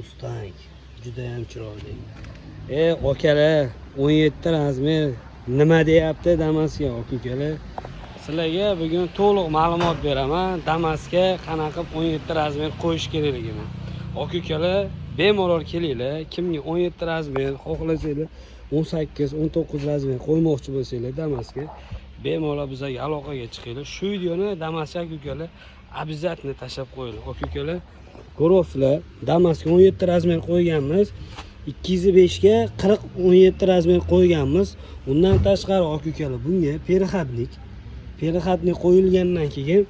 Mustang. Juda ham chiroyli. Okalar, 17 razmer nima deyapti Damas'ga okalar? Sizlarga bugun to'liq ma'lumot beraman. Damas'ga qanaqa 17 razmer qo'yish kerakligini. Okalar, bemalol kelinglar. Kimga 17 razmer xohlasanglar, 18, 19 razmer qo'ymoqchi bo'lsanglar Damas'ga bemalol bizga aloqaga chiqinglar. Shu videoni Damas'ga akalar обязательно tashlab qo'yinglar. Okalar, ko'ryapsizlar, Damas'ga 17 razmer qo'yganmiz. 205 ga 40 17 razmer qo'yganmiz. Undan tashqari akalar, bunga perixatnik qo'yilgandan keyin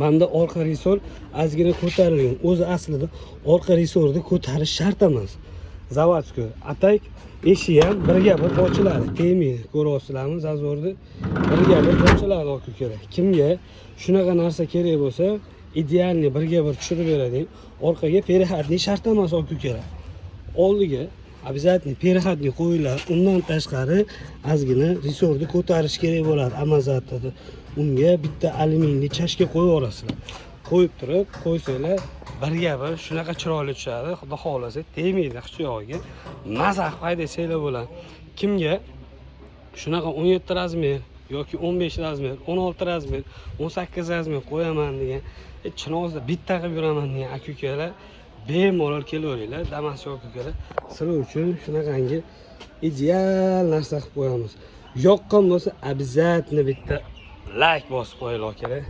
menda orqa risor ozgina ko'tarilgan. O'zi aslida orqa risorni ko'tarish shart emas. Zavodskiy atak eshigi ham birga bir ochiladi. Tegmaydi. Ko'ryapsizlarmi? Zazorni birga bir ochiladi akalar. Kimga shunaqa narsa kerak bo'lsa, idealni birga bir tushirib beradi. Orqaga perixatnik shart emas akalar. Oldiga обязательно perixatnik qo'yiladi. Undan tashqari ozgina risorni ko'tarish kerak bo'ladi. Amazatda unga bitta alyuminiyli chashka qo'yib olasizlar. Qo'yib turib, qo'ysanglar birga bir shunaqa chiroyli tushadi. Xudo xolasa tegmaydi hichiyog'iga. Mazax haydasanglar bo'ladi. Kimga shunaqa 17 razmer yoki 15 razmer, 16 razmer, 18 razmer qo'yaman degan, chinozda bitta qilib yuraman degan akalar bemalol kelaveringlar. Damas akalar, sizlar uchun shunaqangi ideal narsa qilib qo'yamiz. Yoqqan bo'lsa, обязательно bitta like bosib qo'yinglar akalar.